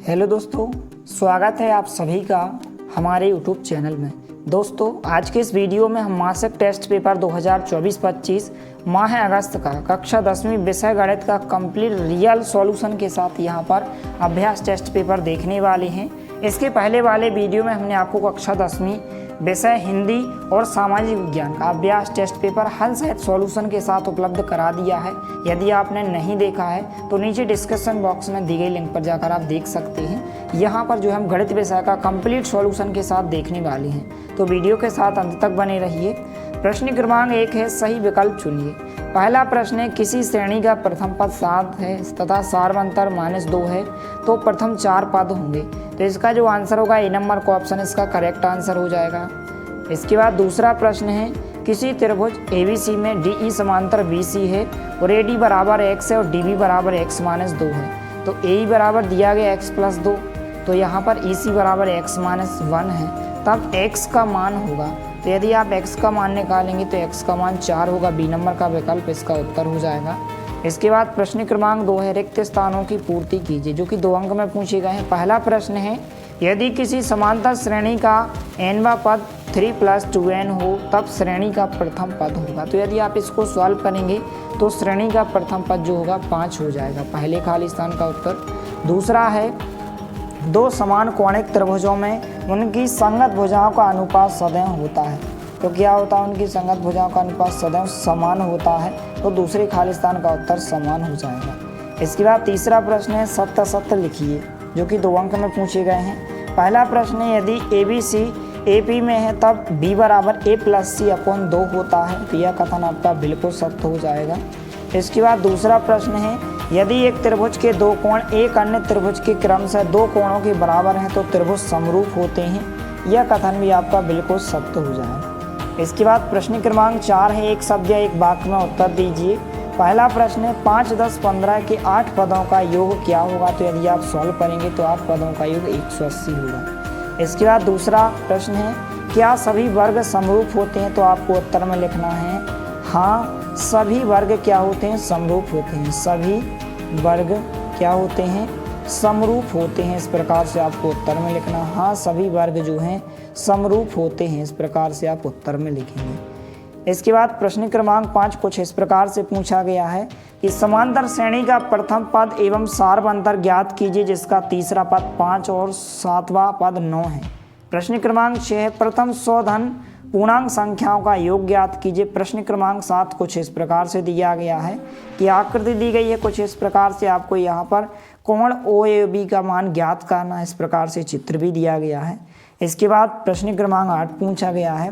Hello दोस्तों, स्वागत है आप सभी का हमारे यूट्यूब चैनल में। दोस्तों, आज के इस वीडियो में हम मासिक टेस्ट पेपर 2024-25 माह अगस्त का कक्षा 10वीं विषय गणित का कंप्लीट रियल सॉल्यूशन के साथ यहां पर अभ्यास टेस्ट पेपर देखने वाले हैं। इसके पहले वाले वीडियो में हमने आपको कक्षा 10वीं विषय हिंदी और सामाजिक विज्ञान का अभ्यास टेस्ट पेपर हल सहित सॉल्यूशन के साथ उपलब्ध करा दिया है। यदि आपने नहीं देखा है तो नीचे डिस्क्रिप्शन बॉक्स में दी गई लिंक पर जाकर आप देख सकते हैं। यहाँ पर जो हम गणित विषय का कंप्लीट सॉल्यूशन के साथ देखने वाले हैं, तो वीडियो के साथ अंत तक बने रहिए। प्रश्न क्रमांक 1 है, सही विकल्प चुनिए। पहला प्रश्न है, किसी श्रेणी का प्रथम पद 7 है तथा सार्वंतर -2 है तो प्रथम 4 पद होंगे। तो इसका जो आंसर होगा ए नंबर का ऑप्शन इसका करेक्ट आंसर हो जाएगा। इसके बाद दूसरा प्रश्न है, किसी त्रिभुज ABC में DE समांतर BC है और AD बराबर x है और DB बराबर x-2 है। तो AE बराबर दिया गया x+2, तो यहाँ पर EC बराबर x-1 है, तब x का मान होगा। तो यदि आप x का मान निकालेंगे तो x का मान 4 होगा। बी नंबर का विकल्प इसका उत्तर हो जाएगा। इसके बाद प्रश्न क्रमांक 2 है, रिक्त स्थानों की पूर्ति कीजिए, जो कि 2 अंक में पूछे गए हैं। पहला प्रश्न है, यदि किसी समांतर श्रेणी का nवां पद 3 + 2n हो तब श्रेणी का प्रथम पद होगा। तो यदि आप इसको सॉल्व करेंगे तो श्रेणी का प्रथम पद जो होगा 5 हो जाएगा, पहले खाली स्थान का उत्तर। दूसरा है, 2 समान कोणिक त्रिभुजों में उनकी संगत भुजाओं का अनुपात सदैव होता है। तो क्या होता है, उनकी संगत भुजाओं का अनुपात सदैव समान होता है, तो दूसरे खाली स्थान का उत्तर समान हो जाएगा। इसके बाद तीसरा प्रश्न है, सत्य सत्य लिखिए, जो कि 2 अंक में पूछे गए हैं। पहला प्रश्न है, यदि ABC AP में है तब B बराबर A+C/2 होता है। तो यह कथन आपका बिल्कुल सत्य हो जाएगा। इसके बाद दूसरा प्रश्न है, यदि एक त्रिभुज के 2 कोण एक अन्य त्रिभुज के क्रम से 2 कोणों के बराबर हैं तो त्रिभुज समरूप होते हैं। यह कथन भी आपका बिल्कुल सत्य हो जाएगा। इसके बाद प्रश्न क्रमांक 4 है, एक शब्द या एक वाक्य में उत्तर दीजिए। पहला प्रश्न है, 5, 10, 15 के 8 पदों का योग क्या होगा। तो यदि आप सॉल्व करेंगे तो 8 पदों का योग 180 होगा। इसके बाद दूसरा प्रश्न है, क्या सभी वर्ग समरूप होते हैं। तो आपको उत्तर में लिखना है हाँ, सभी वर्ग क्या होते हैं, समरूप होते हैं। सभी वर्ग क्या होते हैं, समरूप होते हैं। इस प्रकार से आपको उत्तर में लिखना हाँ, सभी वर्ग जो हैं समरूप होते हैं। इस प्रकार से आप उत्तर में लिखेंगे। इसके बाद प्रश्न क्रमांक 5 कुछ इस प्रकार से पूछा गया है कि समांतर श्रेणी का प्रथम पद एवं सार्वंतर ज्ञात कीजिए, जिसका तीसरा पद 5 और 7वां पद 9 है। प्रश्न क्रमांक 6, प्रथम 100 धन पूर्णांक संख्याओं का योग ज्ञात कीजिए। प्रश्न क्रमांक 7 कुछ इस प्रकार से दिया गया है कि आकृति दी गई है कुछ इस प्रकार से, आपको यहाँ पर कोण OAB का मान ज्ञात करना है। इस प्रकार से चित्र भी दिया गया है। इसके बाद प्रश्न क्रमांक 8 पूछा गया है,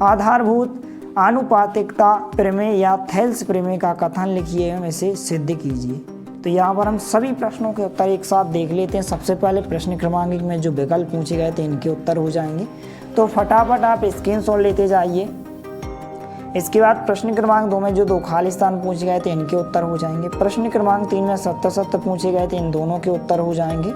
आधारभूत आनुपातिकता प्रमेय या थेल्स प्रमेय का कथन लिखिए एवं इसे सिद्ध कीजिए। तो यहाँ पर हम सभी प्रश्नों के उत्तर एक साथ देख लेते हैं। सबसे पहले प्रश्न क्रमांक 1 में जो विकल्प पूछे गए थे इनके उत्तर हो जाएंगे, तो फटाफट आप स्क्रीनशॉट लेते जाइए। इसके बाद प्रश्न क्रमांक 2 में जो 2 खाली स्थान पूछे गए थे इनके उत्तर हो जाएंगे। प्रश्न क्रमांक 3 में सत्य सत्य पूछे गए थे, इन दोनों के उत्तर हो जाएंगे।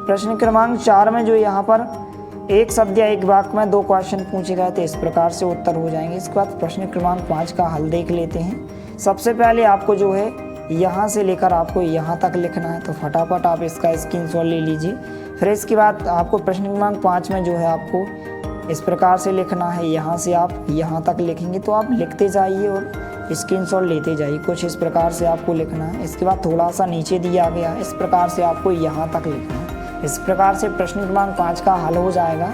प्रश्न क्रमांक 4 में जो यहाँ पर एक शब्द या एक वाक्य में 2 क्वेश्चन पूछे गए थे, इस प्रकार से उत्तर हो जाएंगे। इसके बाद प्रश्न क्रमांक 5 का हल देख लेते हैं। सबसे पहले आपको जो है यहाँ से लेकर आपको यहाँ तक लिखना है, तो फटाफट आप इसका स्क्रीनशॉट ले लीजिए। फिर इसके बाद आपको प्रश्न क्रमांक 5 में जो है आपको इस प्रकार से लिखना है, यहाँ से आप यहाँ तक लिखेंगे। तो आप लिखते जाइए और स्क्रीनशॉट लेते जाइए, कुछ इस प्रकार से आपको लिखना है। इसके बाद थोड़ा सा नीचे दिया गया है, इस प्रकार से आपको यहाँ तक लिखना है। इस प्रकार से प्रश्न क्रमांक 5 का हल हो जाएगा।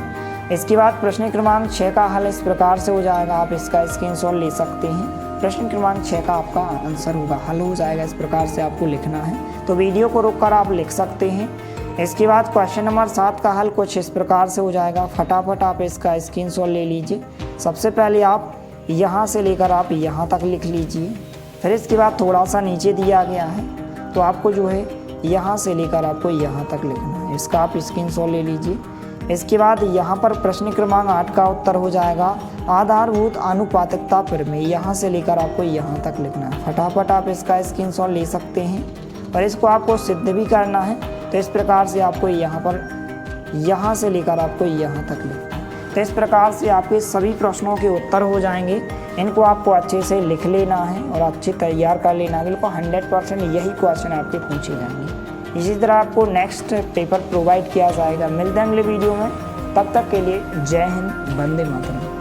इसके बाद प्रश्न क्रमांक 6 का हल इस प्रकार से हो जाएगा, आप इसका स्क्रीनशॉट ले सकते हैं। प्रश्न क्रमांक 6 का आपका आंसर होगा, हल हो जाएगा। इस प्रकार से आपको लिखना है, तो वीडियो को रोककर आप लिख सकते हैं। इसके बाद क्वेश्चन नंबर 7 का हल कुछ इस प्रकार से हो जाएगा, फटाफट आप इसका स्क्रीनशॉट ले लीजिए। सबसे पहले आप यहाँ से लेकर आप यहाँ तक लिख लीजिए। फिर इसके बाद थोड़ा सा नीचे दिया गया है, तो आपको जो है यहाँ से लेकर आपको यहाँ तक लिखना है, इसका आप स्क्रीनशॉट ले लीजिए। इसके बाद यहाँ पर प्रश्न क्रमांक 8 का उत्तर हो जाएगा आधारभूत आनुपातिकता प्रमेय, यहाँ से लेकर आपको यहाँ तक लिखना है। फटाफट आप इसका स्क्रीनशॉट ले सकते हैं और इसको आपको सिद्ध भी करना है। तो इस प्रकार से आपको यहाँ पर यहाँ से लेकर आपको यहाँ तक लिखना है। तो इस प्रकार से आपके सभी प्रश्नों के उत्तर हो जाएंगे। इनको आपको अच्छे से लिख लेना है और अच्छे तैयार कर लेना है। बिल्कुल 100% यही क्वेश्चन आपके पूछे जाएंगे। इसी तरह आपको नेक्स्ट पेपर प्रोवाइड किया जाएगा। मिलते हैं अगले वीडियो में, तब तक के लिए जय हिंद, वंदे मातरम।